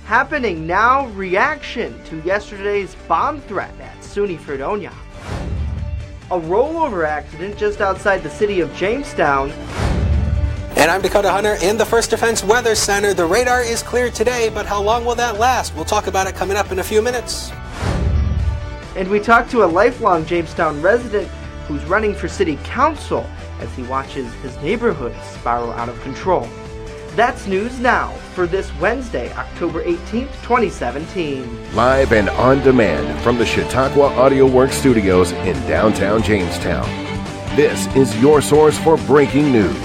Happening now, reaction to yesterday's bomb threat at SUNY Fredonia. A rollover accident just outside the city of Jamestown. And I'm Dakota Hunter in the First Defense Weather Center. The radar is clear today, but how long will that last? We'll talk about it coming up in a few minutes. And we talked to a lifelong Jamestown resident who's running for city council as he watches his neighborhood spiral out of control. That's news now for this Wednesday, October 18th, 2017. Live and on demand from the Chautauqua Audio Works studios in downtown Jamestown. This is your source for breaking news.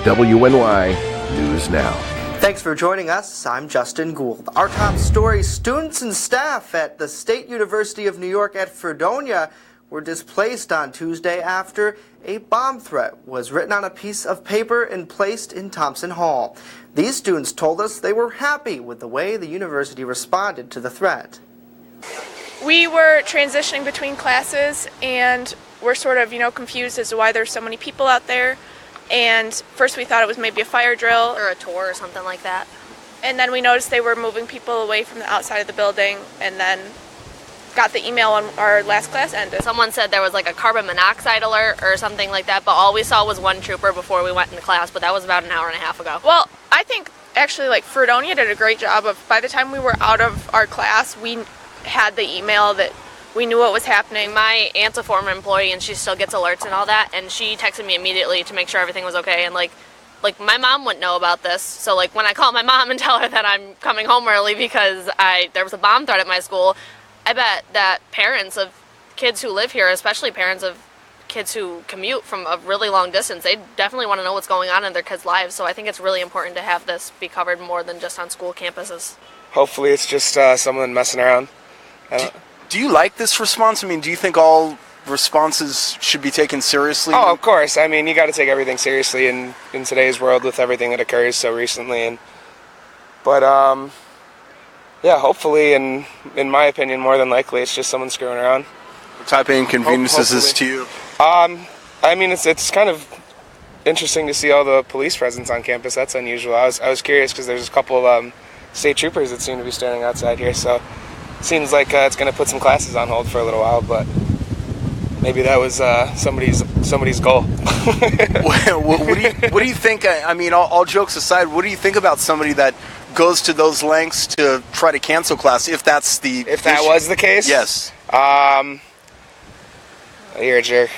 WNY News Now. Thanks for joining us. I'm Justin Gould. Our top story: students and staff at the State University of New York at Fredonia were displaced on Tuesday after a bomb threat was written on a piece of paper and placed in Thompson Hall. These students told us they were happy with the way the university responded to the threat. We were transitioning between classes and we're sort of, confused as to why there's so many people out there. And first we thought it was maybe a fire drill or a tour or something like that. And then we noticed they were moving people away from the outside of the building, and then got the email when our last class ended. Someone said there was like a carbon monoxide alert or something like that, but all we saw was one trooper before we went into class, but that was about an hour and a half ago. Well, I think actually Fredonia did a great job of, by the time we were out of our class, we had the email that we knew what was happening. My aunt's a former employee and she still gets alerts and all that, and she texted me immediately to make sure everything was okay, and like my mom wouldn't know about this, so like when I call my mom and tell her that I'm coming home early because there was a bomb threat at my school, I bet that parents of kids who live here, especially parents of kids who commute from a really long distance, they definitely want to know what's going on in their kids' lives, so I think it's really important to have this be covered more than just on school campuses. Hopefully it's just someone messing around. Do you like this response? I mean, do you think all responses should be taken seriously? Oh, of course. I mean, you got to take everything seriously in today's world with everything that occurs so recently. But yeah, hopefully, and in my opinion, more than likely, it's just someone screwing around. What type of inconvenience is this to you? I mean, it's kind of interesting to see all the police presence on campus. That's unusual. I was curious because there's a couple of state troopers that seem to be standing outside here, so it seems like it's going to put some classes on hold for a little while, but maybe that was somebody's goal. What do you think? I mean, all jokes aside, what do you think about somebody that goes to those lengths to try to cancel class? If that was the case, yes. You're a jerk.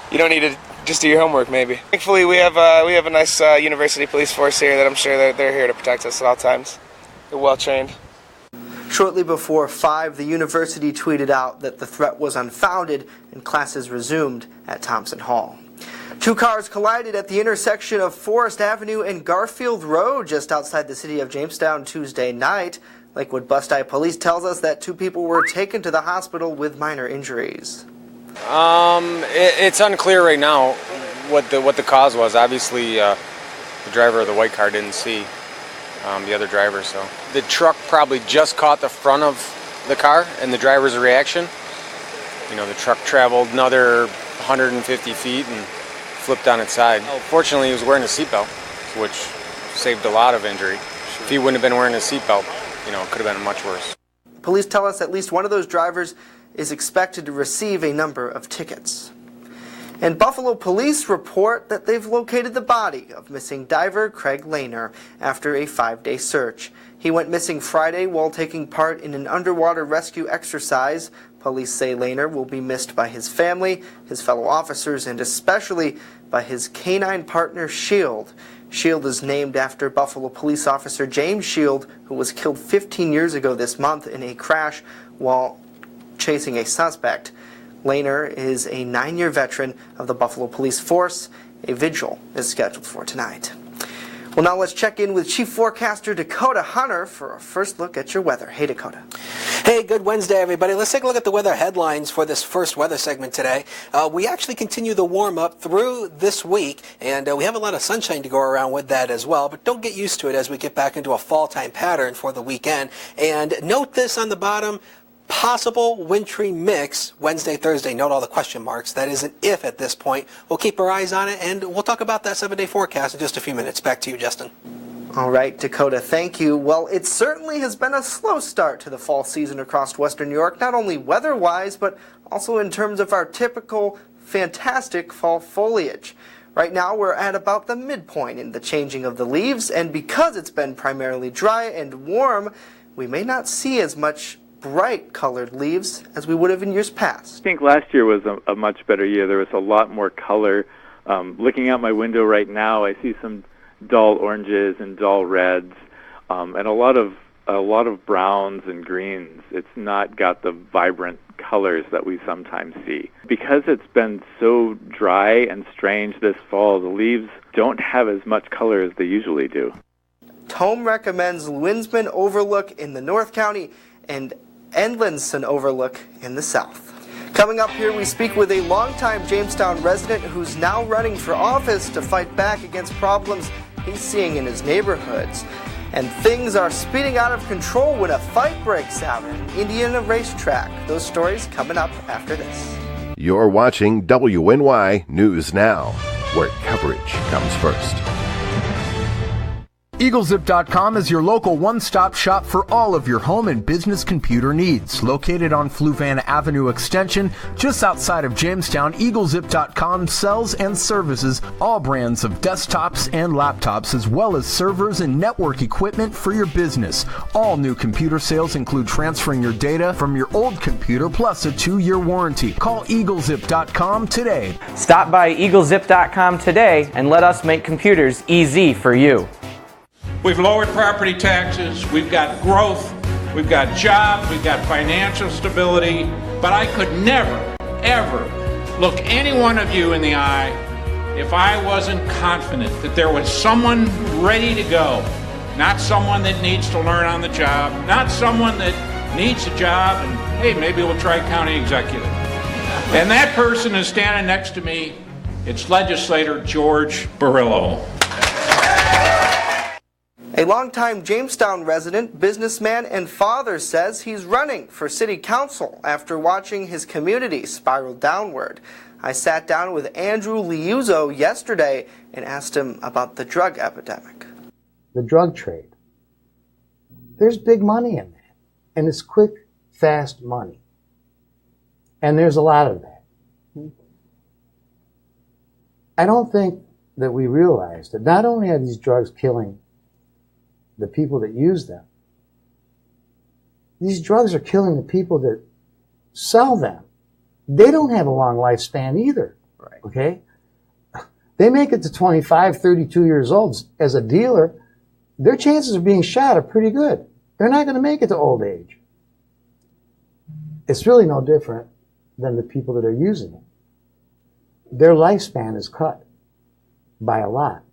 You don't need to just do your homework, maybe. Thankfully, we have a nice university police force here that I'm sure they're here to protect us at all times. They're well trained. Shortly before 5, the university tweeted out that the threat was unfounded and classes resumed at Thompson Hall. 2 cars collided at the intersection of Forest Avenue and Garfield Road just outside the city of Jamestown Tuesday night. Lakewood Bus-Eye Police tells us that 2 people were taken to the hospital with minor injuries. It's unclear right now what the cause was. Obviously, the driver of the white car didn't see the other driver, so the truck probably just caught the front of the car and the driver's reaction. The truck traveled another 150 feet and flipped on its side. Fortunately, he was wearing a seatbelt, which saved a lot of injury. If he wouldn't have been wearing a seatbelt, it could have been much worse. Police tell us at least one of those drivers is expected to receive a number of tickets. And Buffalo police report that they've located the body of missing diver Craig Lehner after a 5-day search. He went missing Friday while taking part in an underwater rescue exercise. Police say Lehner will be missed by his family, his fellow officers, and especially by his canine partner Shield. Shield is named after Buffalo police officer James Shield, who was killed 15 years ago this month in a crash while chasing a suspect. Lehner is a 9-year veteran of the Buffalo Police Force. A vigil is scheduled for tonight. Well, now let's check in with Chief Forecaster Dakota Hunter for a first look at your weather. Hey, Dakota. Hey, good Wednesday, everybody. Let's take a look at the weather headlines for this first weather segment today. We actually continue the warm-up through this week, and we have a lot of sunshine to go around with that as well, but don't get used to it as we get back into a fall-time pattern for the weekend. And note this on the bottom, possible wintry mix Wednesday, Thursday. Note all the question marks. That is an if at this point. We'll keep our eyes on it, and we'll talk about that 7-day forecast in just a few minutes. Back to you, Justin. All right, Dakota, thank you. Well, it certainly has been a slow start to the fall season across western New York, not only weather-wise, but also in terms of our typical fantastic fall foliage. Right now, we're at about the midpoint in the changing of the leaves, and because it's been primarily dry and warm, we may not see as much bright colored leaves as we would have in years past. I think last year was a much better year. There was a lot more color. Looking out my window right now, I see some dull oranges and dull reds, and a lot of browns and greens. It's not got the vibrant colors that we sometimes see. Because it's been so dry and strange this fall, the leaves don't have as much color as they usually do. Tome recommends Winsman Overlook in the North County and Endlinson Overlook in the South. Coming up here, we speak with a longtime Jamestown resident who's now running for office to fight back against problems he's seeing in his neighborhoods. And things are speeding out of control when a fight breaks out at an Indiana racetrack. Those stories coming up after this. You're watching WNY News Now, where coverage comes first. EagleZip.com is your local one-stop shop for all of your home and business computer needs. Located on Fluvan Avenue Extension, just outside of Jamestown, EagleZip.com sells and services all brands of desktops and laptops, as well as servers and network equipment for your business. All new computer sales include transferring your data from your old computer, plus a 2-year warranty. Call EagleZip.com today. Stop by EagleZip.com today and let us make computers easy for you. We've lowered property taxes, we've got growth, we've got jobs, we've got financial stability, but I could never, ever look any one of you in the eye if I wasn't confident that there was someone ready to go, not someone that needs to learn on the job, not someone that needs a job and, hey, maybe we'll try county executive. And that person is standing next to me. It's legislator George Barillo. A longtime Jamestown resident, businessman, and father says he's running for city council after watching his community spiral downward. I sat down with Andrew Liuzzo yesterday and asked him about the drug epidemic. The drug trade. There's big money in that. And it's quick, fast money. And there's a lot of that. I don't think that we realize that not only are these drugs killing the people that use them, these drugs are killing the people that sell them. They don't have a long lifespan either. Right. Okay? They make it to 25, 32 years old as a dealer. Their chances of being shot are pretty good. They're not going to make it to old age. It's really no different than the people that are using it. Their lifespan is cut by a lot.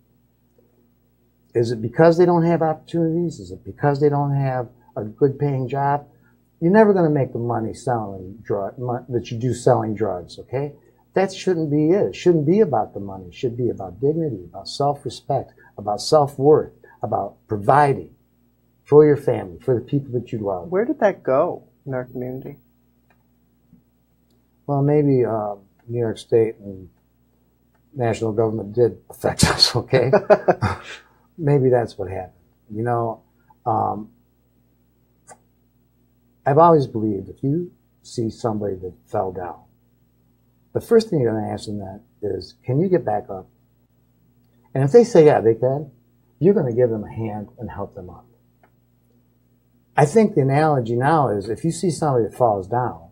Is it because they don't have opportunities? Is it because they don't have a good paying job? You're never going to make the money selling that you do selling drugs, okay? That shouldn't be it. It shouldn't be about the money. It should be about dignity, about self-respect, about self-worth, about providing for your family, for the people that you love. Where did that go in our community? Well, maybe New York State and national government did affect us, okay? Maybe that's what happened. You know, I've always believed if you see somebody that fell down, the first thing you're going to ask them that is, can you get back up? And if they say, yeah, they can, you're going to give them a hand and help them up. I think the analogy now is if you see somebody that falls down,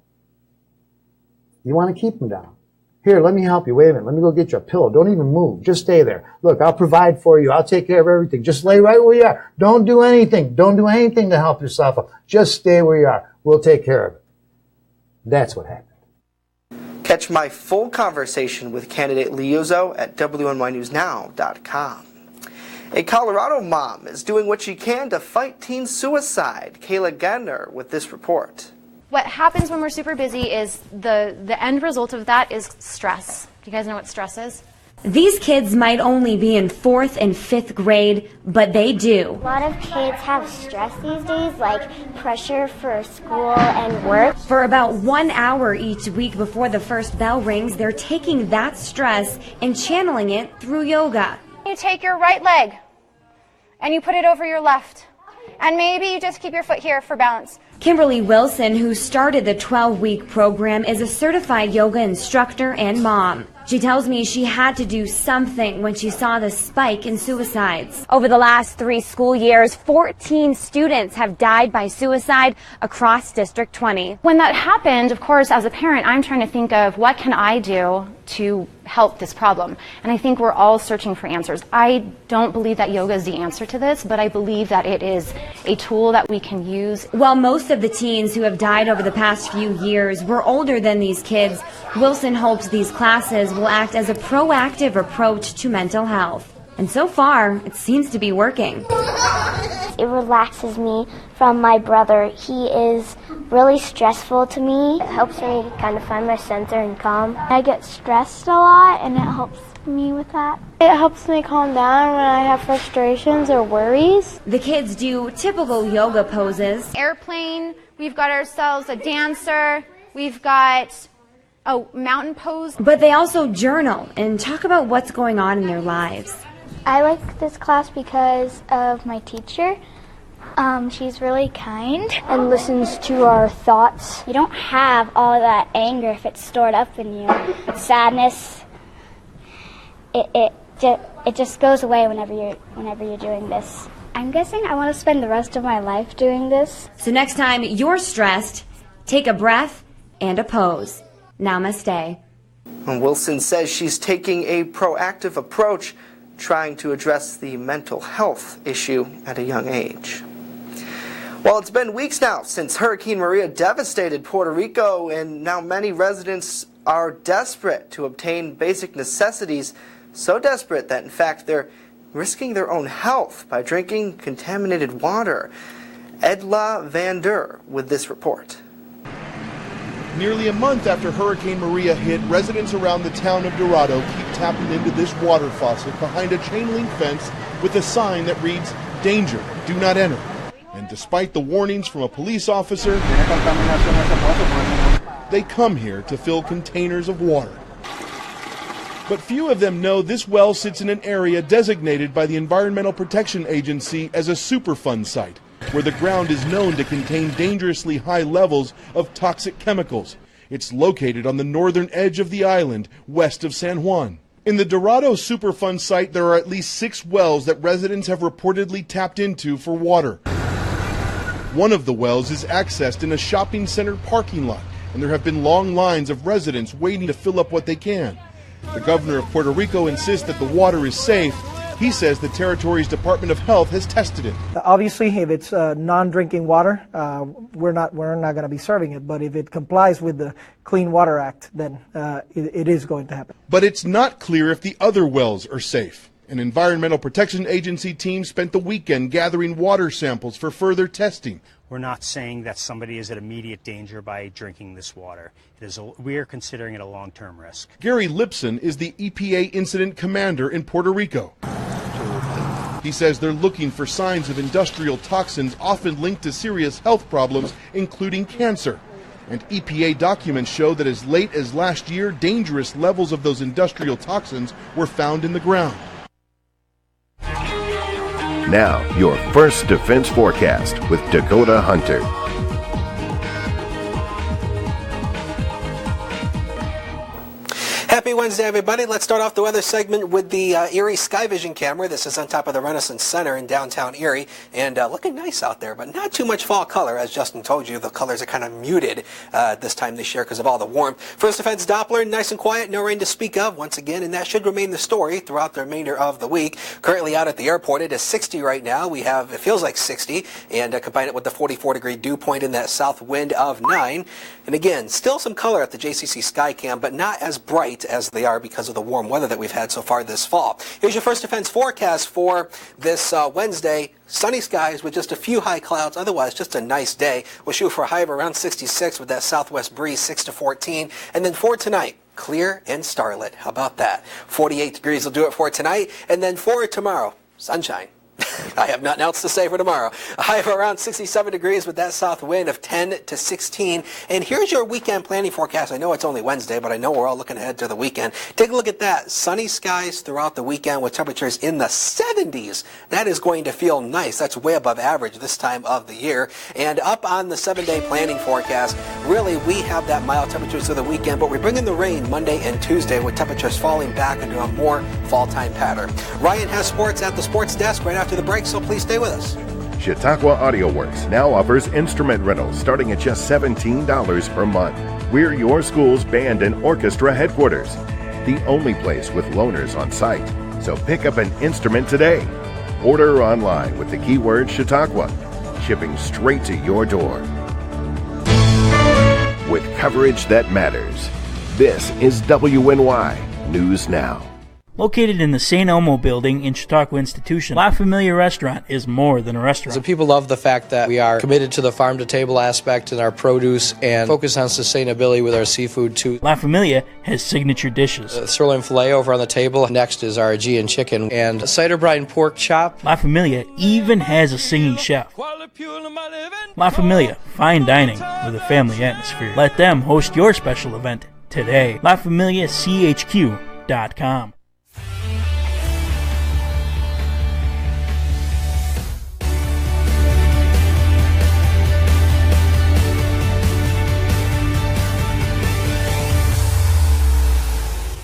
you want to keep them down. Here, let me help you. Wait a minute. Let me go get you a pillow. Don't even move. Just stay there. Look, I'll provide for you. I'll take care of everything. Just lay right where you are. Don't do anything. Don't do anything to help yourself up. Just stay where you are. We'll take care of it. That's what happened. Catch my full conversation with candidate Liuzzo at WNYNewsNow.com. A Colorado mom is doing what she can to fight teen suicide. Kayla Gardner with this report. What happens when we're super busy is the end result of that is stress. Do you guys know what stress is? These kids might only be in 4th and 5th grade, but they do. A lot of kids have stress these days, like pressure for school and work. For about 1 hour each week before the first bell rings, they're taking that stress and channeling it through yoga. You take your right leg and you put it over your left. And maybe you just keep your foot here for balance. Kimberly Wilson, who started the 12-week program, is a certified yoga instructor and mom. She tells me she had to do something when she saw the spike in suicides. Over the last 3 school years, 14 students have died by suicide across District 20. When that happened, of course, as a parent, I'm trying to think of what can I do to help this problem. And I think we're all searching for answers. I don't believe that yoga is the answer to this, but I believe that it is a tool that we can use. While most of the teens who have died over the past few years were older than these kids, Wilson hopes these classes will act as a proactive approach to mental health. And so far, it seems to be working. It relaxes me from my brother. He is really stressful to me. It helps me kind of find my center and calm. I get stressed a lot, and it helps me with that. It helps me calm down when I have frustrations or worries. The kids do typical yoga poses. Airplane, we've got ourselves a dancer, we've got a mountain pose. But they also journal and talk about what's going on in their lives. I like this class because of my teacher. She's really kind and listens to our thoughts. You don't have all that anger if it's stored up in you. Sadness, it just goes away whenever you're doing this. I'm guessing I want to spend the rest of my life doing this. So next time you're stressed, take a breath and a pose. Namaste. And Wilson says she's taking a proactive approach, trying to address the mental health issue at a young age. Well, it's been weeks now since Hurricane Maria devastated Puerto Rico, and now many residents are desperate to obtain basic necessities, so desperate that in fact they're risking their own health by drinking contaminated water. Edla Van Der with this report. Nearly a month after Hurricane Maria hit, residents around the town of Dorado keep tapping into this water faucet behind a chain link fence with a sign that reads, "Danger, do not enter." And despite the warnings from a police officer, they come here to fill containers of water. But few of them know this well sits in an area designated by the Environmental Protection Agency as a Superfund site, where the ground is known to contain dangerously high levels of toxic chemicals. It's located on the northern edge of the island, west of San Juan. In the Dorado Superfund site, there are at least 6 wells that residents have reportedly tapped into for water. One of the wells is accessed in a shopping center parking lot, and there have been long lines of residents waiting to fill up what they can. The governor of Puerto Rico insists that the water is safe. He says the territory's Department of Health has tested it. Obviously, if it's non-drinking water, we're not going to be serving it. But if it complies with the Clean Water Act, then it is going to happen. But it's not clear if the other wells are safe. An Environmental Protection Agency team spent the weekend gathering water samples for further testing. We're not saying that somebody is at immediate danger by drinking this water. We are considering it a long-term risk. Gary Lipson is the EPA incident commander in Puerto Rico. He says they're looking for signs of industrial toxins often linked to serious health problems, including cancer. And EPA documents show that as late as last year, dangerous levels of those industrial toxins were found in the ground. Now, your first defense forecast with Dakota Hunter. Happy Wednesday, everybody. Let's start off the weather segment with the Erie Sky Vision camera. This is on top of the Renaissance Center in downtown Erie, and looking nice out there, but not too much fall color. As Justin told you, the colors are kind of muted this time this year because of all the warmth. First Defense Doppler, nice and quiet, no rain to speak of once again, and that should remain the story throughout the remainder of the week. Currently out at the airport, it is 60 right now. We have, it feels like 60, and combine it with the 44-degree dew point in that south wind of 9. And again, still some color at the JCC Skycam, but not as bright as they are because of the warm weather that we've had so far this fall. Here's your First Defense forecast for this Wednesday. Sunny skies with just a few high clouds. Otherwise, just a nice day. We'll shoot for a high of around 66 with that southwest breeze, 6 to 14. And then for tonight, clear and starlit. How about that? 48 degrees will do it for tonight. And then for tomorrow, sunshine. I have nothing else to say for tomorrow. A high of around 67 degrees with that south wind of 10 to 16. And here's your weekend planning forecast. I know it's only Wednesday, but I know we're all looking ahead to the weekend. Take a look at that. Sunny skies throughout the weekend with temperatures in the 70s. That is going to feel nice. That's way above average this time of the year. And up on the 7-day planning forecast, really we have that mild temperatures through the weekend, but we bring in the rain Monday and Tuesday with temperatures falling back into a more fall time pattern. Ryan has sports at the sports desk right after the break, so please stay with us. Chautauqua Audio Works now offers instrument rentals starting at just $17 per month. We're your school's band and orchestra headquarters, the only place with loaners on site. So pick up an instrument today. Order online with the keyword Chautauqua, shipping straight to your door. With coverage that matters, this is WNY News Now. Located in the St. Elmo building in Chautauqua Institution, La Familia Restaurant is more than a restaurant. So people love the fact that we are committed to the farm-to-table aspect in our produce and focus on sustainability with our seafood too. La Familia has signature dishes. Sirloin filet over on the table. Next is our Aegean chicken and a cider brine pork chop. La Familia even has a singing chef. La Familia, fine dining with a family atmosphere. Let them host your special event today. LaFamiliaCHQ.com.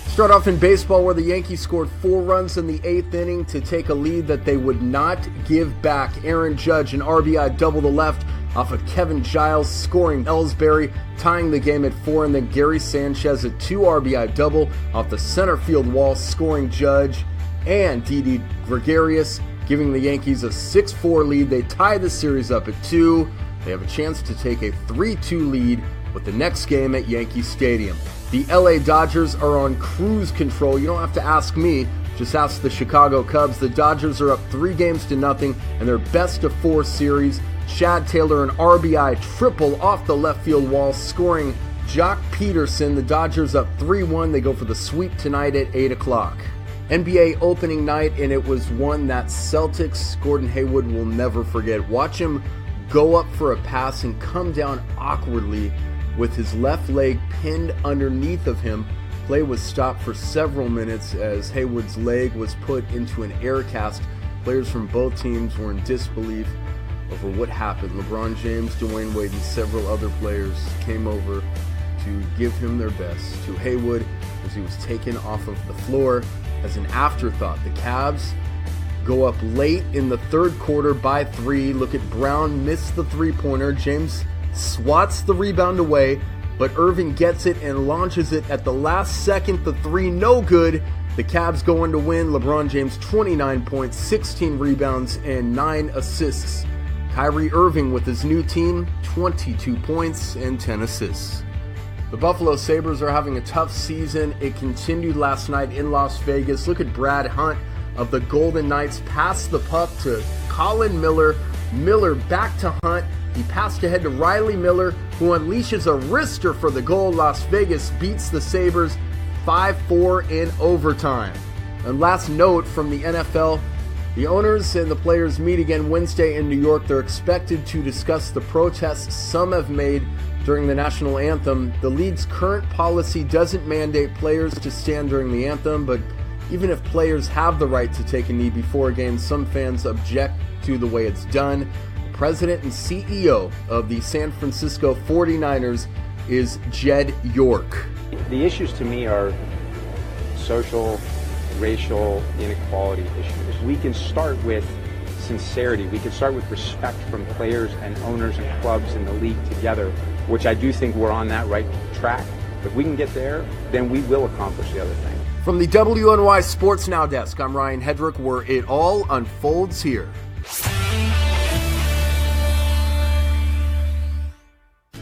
Start off in baseball where the Yankees scored 4 runs in the 8th inning to take a lead that they would not give back. Aaron Judge, an RBI double to left off of Kevin Giles, scoring Ellsbury, tying the game at 4, and then Gary Sanchez, a 2 RBI double off the center field wall, scoring Judge, and Didi Gregorius, giving the Yankees a 6-4 lead. They tie the series up at 2. They have a chance to take a 3-2 lead with the next game at Yankee Stadium. The LA Dodgers are on cruise control. You don't have to ask me, just ask the Chicago Cubs. The Dodgers are up 3-0 in their best-of-4 series. Chad Taylor, an RBI triple off the left field wall, scoring Jock Peterson. The Dodgers up 3-1. They go for the sweep tonight at 8 o'clock. NBA opening night, and it was one that Celtics Gordon Hayward will never forget. Watch him go up for a pass and come down awkwardly with his left leg pinned underneath of him. Play was stopped for several minutes as Hayward's leg was put into an air cast. Players from both teams were in disbelief over what happened. LeBron James, Dwayne Wade, and several other players came over to give him their best to Hayward as he was taken off of the floor. As an afterthought, the Cavs go up late in the third quarter by 3. Look at Brown miss the three-pointer. James swats the rebound away, but Irving gets it and launches it at the last second. The 3 no good. The Cavs go on to win. LeBron James 29 points, 16 rebounds, and 9 assists. Kyrie Irving with his new team, 22 points and 10 assists. The Buffalo Sabres are having a tough season. It continued last night in Las Vegas. Look at Brad Hunt of the Golden Knights pass the puck to Colin Miller. Miller back to Hunt. He passed ahead to Riley Miller, who unleashes a wrister for the goal. Las Vegas beats the Sabres 5-4 in overtime. And last note from the NFL, the owners and the players meet again Wednesday in New York. They're expected to discuss the protests some have made during the national anthem. The league's current policy doesn't mandate players to stand during the anthem, but even if players have the right to take a knee before a game, some fans object to the way it's done. President and CEO of the San Francisco 49ers is Jed York. The issues to me are social, racial inequality issues. We can start with sincerity. We can start with respect from players and owners and clubs in the league together, which I do think we're on that right track. If we can get there, then we will accomplish the other thing. From the WNY Sports Now desk, I'm Ryan Hedrick, where it all unfolds here.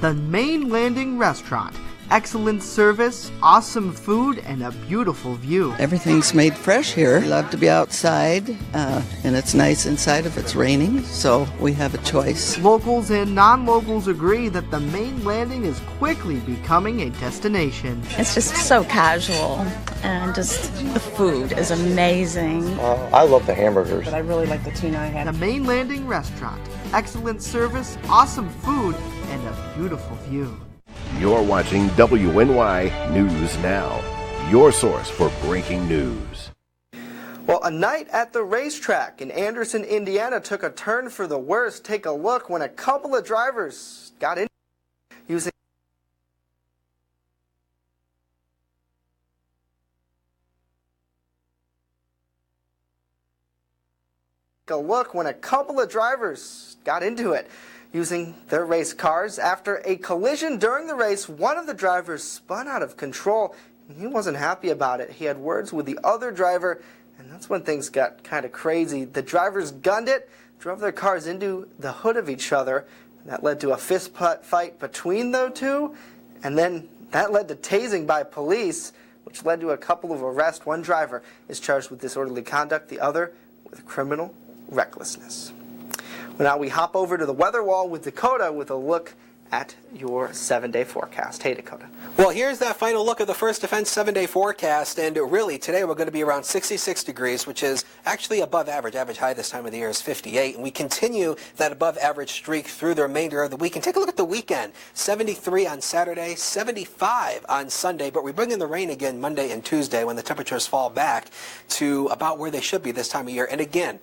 The Main Landing Restaurant excellent service, awesome food, and a beautiful view. Everything's made fresh here. We love to be outside, and it's nice inside if it's raining, so we have a choice. Locals and non-locals agree that the main landing is quickly becoming a destination. It's just so casual, and just the food is amazing. I love the hamburgers. But I really like the tuna I had. The main landing restaurant, excellent service, awesome food, and a beautiful view. You're watching WNY News Now, your source for breaking news. Well, a night at the racetrack in Anderson, Indiana took a turn for the worse. Take a look when a couple of drivers got in using into it using their race cars. After a collision during the race, one of the drivers spun out of control, and he wasn't happy about it. He had words with the other driver, and that's when things got kind of crazy. The drivers gunned it, drove their cars into the hood of each other. That led to a fist fight between the two, and then that led to tasing by police, which led to a couple of arrests. One driver is charged with disorderly conduct, the other with criminal recklessness. Well, now we hop over to the weather wall with Dakota with a look at your 7-day forecast. Hey, Dakota. Well, here's that final look of the First Defense 7-day forecast, and really today we're going to be around 66 degrees, which is actually above average. Average high this time of the year is 58, and we continue that above average streak through the remainder of the week. And take a look at the weekend. 73 on Saturday, 75 on Sunday, but we bring in the rain again Monday and Tuesday when the temperatures fall back to about where they should be this time of year. And again,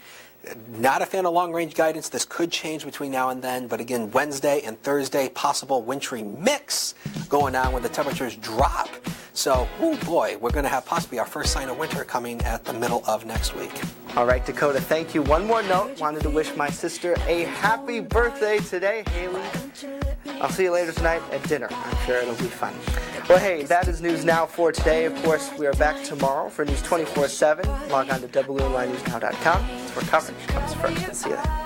not a fan of long-range guidance. This could change between now and then, but again, Wednesday and Thursday, possible wintry mix going on when the temperatures drop. So, oh boy, we're going to have possibly our first sign of winter coming at the middle of next week. All right, Dakota, thank you. One more note. Wanted to wish my sister a happy birthday today, Haley. I'll see you later tonight at dinner. I'm sure it'll be fun. Well, hey, that is News Now for today. Of course, we are back tomorrow for News 24/7. Log on to WNYNewsNow.com. It's where coverage comes first. See you then.